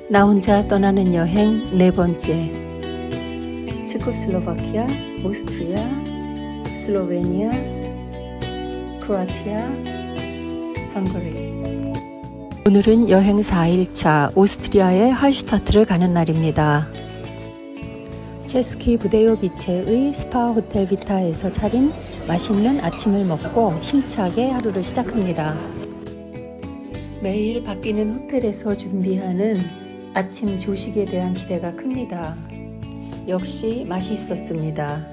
나 혼자 떠나는 여행 네 번째. 체코슬로바키아, 오스트리아, 슬로베니아, 크로아티아, 헝가리. 오늘은 여행 4일차 오스트리아의 할슈타트를 가는 날입니다. 체스키 부데요비체의 스파 호텔 비타에서 차린 맛있는 아침을 먹고 힘차게 하루를 시작합니다. 매일 바뀌는 호텔에서 준비하는 아침 조식에 대한 기대가 큽니다. 역시 맛있었습니다.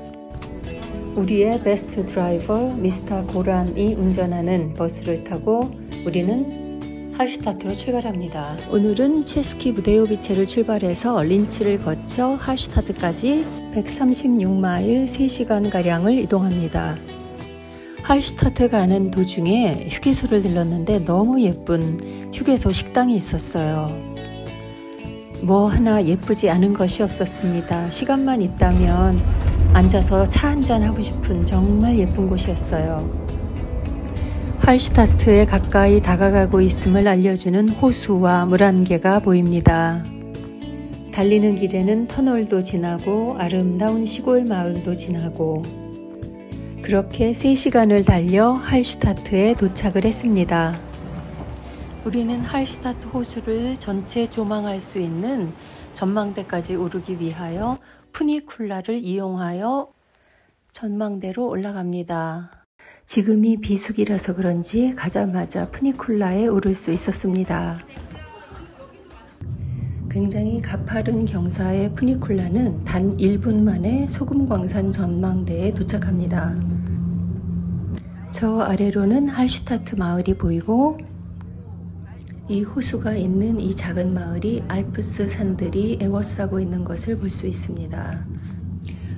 우리의 베스트 드라이버 미스터 고란이 운전하는 버스를 타고 우리는 할슈타트로 출발합니다. 오늘은 체스키 부데요비체를 출발해서 린츠를 거쳐 할슈타트까지 136마일 3시간가량을 이동합니다. 할슈타트 가는 도중에 휴게소를 들렀는데 너무 예쁜 휴게소 식당이 있었어요. 뭐 하나 예쁘지 않은 것이 없었습니다. 시간만 있다면 앉아서 차 한잔 하고 싶은 정말 예쁜 곳이었어요. 할슈타트에 가까이 다가가고 있음을 알려주는 호수와 물안개가 보입니다. 달리는 길에는 터널도 지나고 아름다운 시골 마을도 지나고 그렇게 3시간을 달려 할슈타트에 도착을 했습니다. 우리는 할슈타트 호수를 전체 조망할 수 있는 전망대까지 오르기 위하여 푸니쿨라를 이용하여 전망대로 올라갑니다. 지금이 비수기라서 그런지 가자마자 푸니쿨라에 오를 수 있었습니다. 굉장히 가파른 경사의 푸니쿨라는 단 1분 만에 소금광산 전망대에 도착합니다. 저 아래로는 할슈타트 마을이 보이고 이 호수가 있는 이 작은 마을이 알프스 산들이 에워싸고 있는 것을 볼 수 있습니다.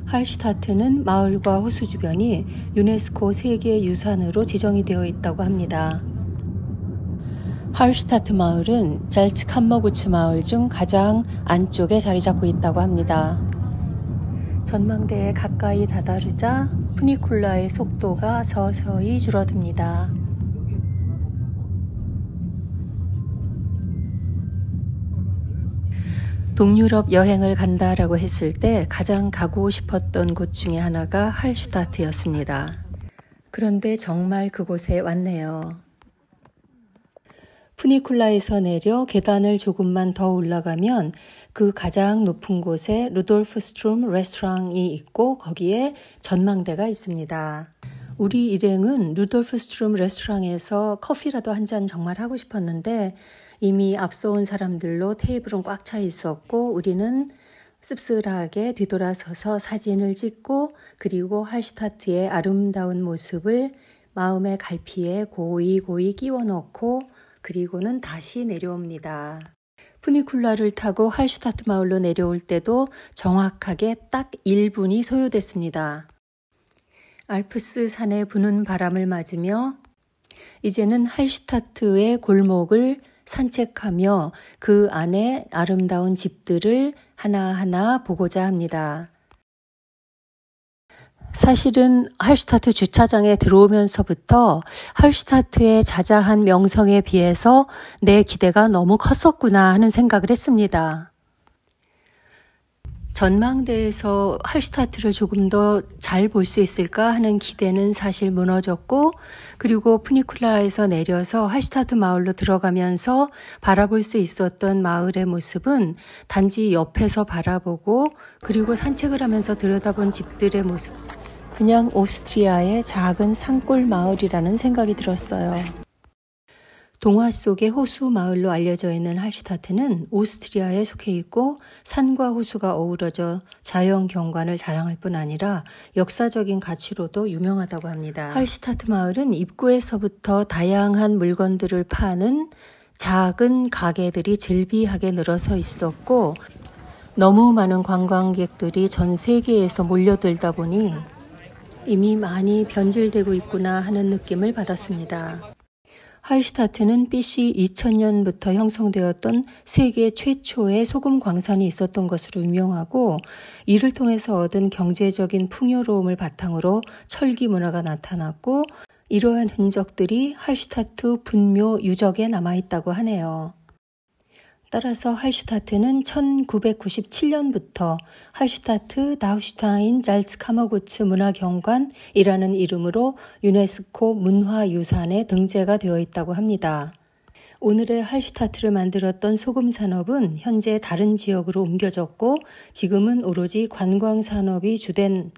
할슈타트는 마을과 호수 주변이 유네스코 세계유산으로 지정이 되어 있다고 합니다. 할슈타트 마을은 잘츠칸머구츠 마을 중 가장 안쪽에 자리 잡고 있다고 합니다. 전망대에 가까이 다다르자 푸니쿨라의 속도가 서서히 줄어듭니다. 동유럽 여행을 간다라고 했을 때 가장 가고 싶었던 곳 중에 하나가 할슈타트였습니다. 그런데 정말 그곳에 왔네요. 푸니쿨라에서 내려 계단을 조금만 더 올라가면 그 가장 높은 곳에 루돌프 스트룸 레스토랑이 있고 거기에 전망대가 있습니다. 우리 일행은 루돌프 스트룸 레스토랑에서 커피라도 한 잔 정말 하고 싶었는데 이미 앞서 온 사람들로 테이블은 꽉 차 있었고 우리는 씁쓸하게 뒤돌아서서 사진을 찍고 그리고 할슈타트의 아름다운 모습을 마음의 갈피에 고이 끼워 넣고 그리고는 다시 내려옵니다. 푸니쿨라를 타고 할슈타트 마을로 내려올 때도 정확하게 딱 1분이 소요됐습니다. 알프스 산에 부는 바람을 맞으며 이제는 할슈타트의 골목을 산책하며 그 안에 아름다운 집들을 하나하나 보고자 합니다. 사실은 할슈타트 주차장에 들어오면서부터 할슈타트의 자자한 명성에 비해서 내 기대가 너무 컸었구나 하는 생각을 했습니다. 전망대에서 할슈타트를 조금 더 잘 볼 수 있을까 하는 기대는 사실 무너졌고 그리고 푸니쿨라에서 내려서 할슈타트 마을로 들어가면서 바라볼 수 있었던 마을의 모습은 단지 옆에서 바라보고 그리고 산책을 하면서 들여다본 집들의 모습 그냥 오스트리아의 작은 산골 마을이라는 생각이 들었어요. 동화 속의 호수 마을로 알려져 있는 할슈타트는 오스트리아에 속해 있고 산과 호수가 어우러져 자연 경관을 자랑할 뿐 아니라 역사적인 가치로도 유명하다고 합니다. 할슈타트 마을은 입구에서부터 다양한 물건들을 파는 작은 가게들이 즐비하게 늘어서 있었고 너무 많은 관광객들이 전 세계에서 몰려들다 보니 이미 많이 변질되고 있구나 하는 느낌을 받았습니다. 할슈타트는 BC 2000년부터 형성되었던 세계 최초의 소금 광산이 있었던 것으로 유명하고 이를 통해서 얻은 경제적인 풍요로움을 바탕으로 철기 문화가 나타났고 이러한 흔적들이 할슈타트 분묘 유적에 남아있다고 하네요. 따라서 할슈타트는 1997년부터 할슈타트 나우슈타인 잘츠카머구츠 문화경관이라는 이름으로 유네스코 문화유산에 등재가 되어 있다고 합니다. 오늘의 할슈타트를 만들었던 소금 산업은 현재 다른 지역으로 옮겨졌고 지금은 오로지 관광 산업이 주된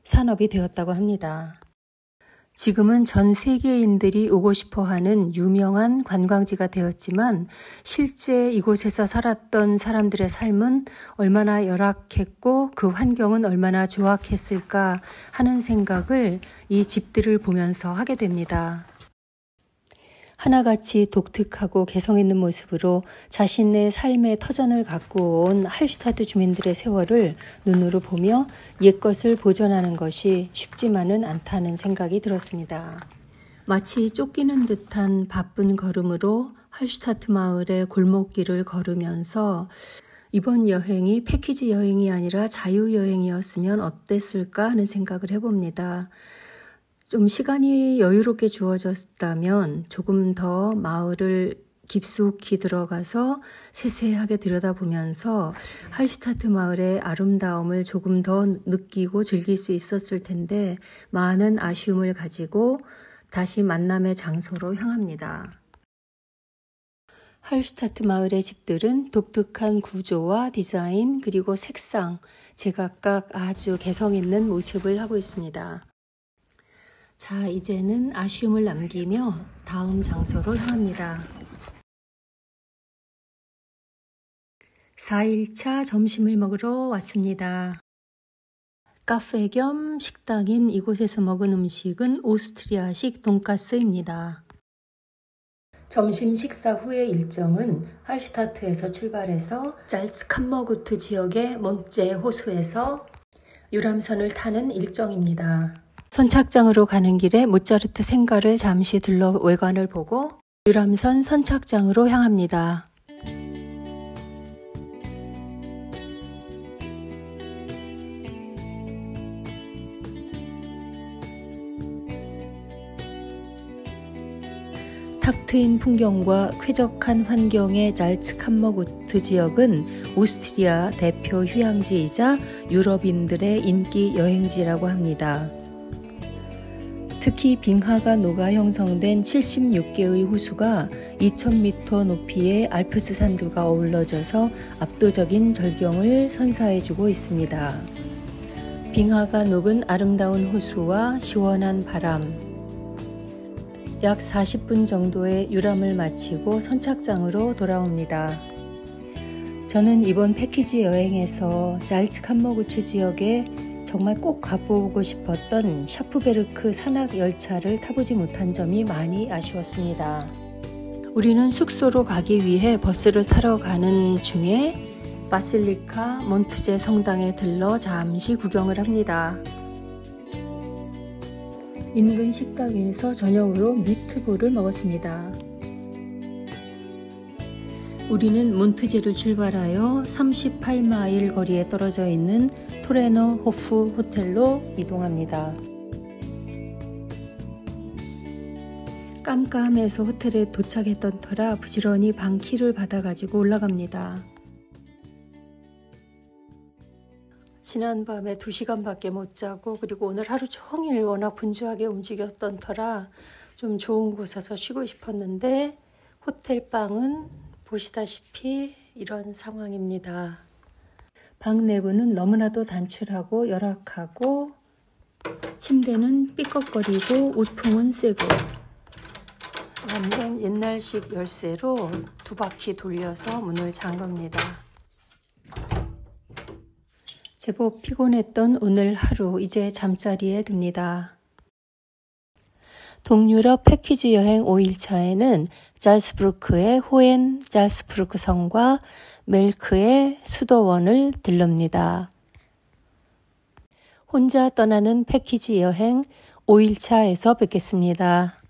산업이 되었다고 합니다. 지금은 전 세계인들이 오고 싶어하는 유명한 관광지가 되었지만 실제 이곳에서 살았던 사람들의 삶은 얼마나 열악했고 그 환경은 얼마나 조악했을까 하는 생각을 이 집들을 보면서 하게 됩니다. 하나같이 독특하고 개성 있는 모습으로 자신의 삶의 터전을 갖고 온 할슈타트 주민들의 세월을 눈으로 보며 옛것을 보존하는 것이 쉽지만은 않다는 생각이 들었습니다. 마치 쫓기는 듯한 바쁜 걸음으로 할슈타트 마을의 골목길을 걸으면서 이번 여행이 패키지 여행이 아니라 자유여행이었으면 어땠을까 하는 생각을 해봅니다. 좀 시간이 여유롭게 주어졌다면 조금 더 마을을 깊숙이 들어가서 세세하게 들여다보면서 할슈타트 마을의 아름다움을 조금 더 느끼고 즐길 수 있었을 텐데 많은 아쉬움을 가지고 다시 만남의 장소로 향합니다. 할슈타트 마을의 집들은 독특한 구조와 디자인 그리고 색상, 제각각 아주 개성 있는 모습을 하고 있습니다. 자, 이제는 아쉬움을 남기며 다음 장소로 향합니다. 4일차 점심을 먹으러 왔습니다. 카페 겸 식당인 이곳에서 먹은 음식은 오스트리아식 돈가스입니다. 점심 식사 후의 일정은 할슈타트에서 출발해서 잘츠칸머구트 지역의 몬제 호수에서 유람선을 타는 일정입니다. 선착장으로 가는 길에 모차르트 생가를 잠시 들러 외관을 보고 유람선 선착장으로 향합니다. 탁 트인 풍경과 쾌적한 환경의 잘츠칸머구트 지역은 오스트리아 대표 휴양지이자 유럽인들의 인기 여행지라고 합니다. 특히 빙하가 녹아 형성된 76개의 호수가 2000m 높이의 알프스 산들과 어우러져서 압도적인 절경을 선사해주고 있습니다. 빙하가 녹은 아름다운 호수와 시원한 바람, 약 40분 정도의 유람을 마치고 선착장으로 돌아옵니다. 저는 이번 패키지 여행에서 잘츠칸머구츠 지역에 정말 꼭 가보고 싶었던 샤프베르크 산악 열차를 타보지 못한 점이 많이 아쉬웠습니다. 우리는 숙소로 가기 위해 버스를 타러 가는 중에 바실리카 몬트제 성당에 들러 잠시 구경을 합니다. 인근 식당에서 저녁으로 미트볼을 먹었습니다. 우리는 몬트제를 출발하여 38마일 거리에 떨어져 있는 토레노 호프 호텔로 이동합니다. 깜깜해서 호텔에 도착했던 터라 부지런히 방 키를 받아가지고 올라갑니다. 지난밤에 2시간밖에 못 자고 그리고 오늘 하루 종일 워낙 분주하게 움직였던 터라 좀 좋은 곳에서 쉬고 싶었는데 호텔 방은 보시다시피 이런 상황입니다. 방 내부는 너무나도 단출하고 열악하고 침대는 삐걱거리고 우풍은 세고 완전 옛날식 열쇠로 2바퀴 돌려서 문을 잠갑니다. 제법 피곤했던 오늘 하루 이제 잠자리에 듭니다. 동유럽 패키지 여행 5일차에는 잘츠부르크의 호엔 잘츠부르크 성과 멜크의 수도원을 들릅니다. 혼자 떠나는 패키지 여행 5일차에서 뵙겠습니다.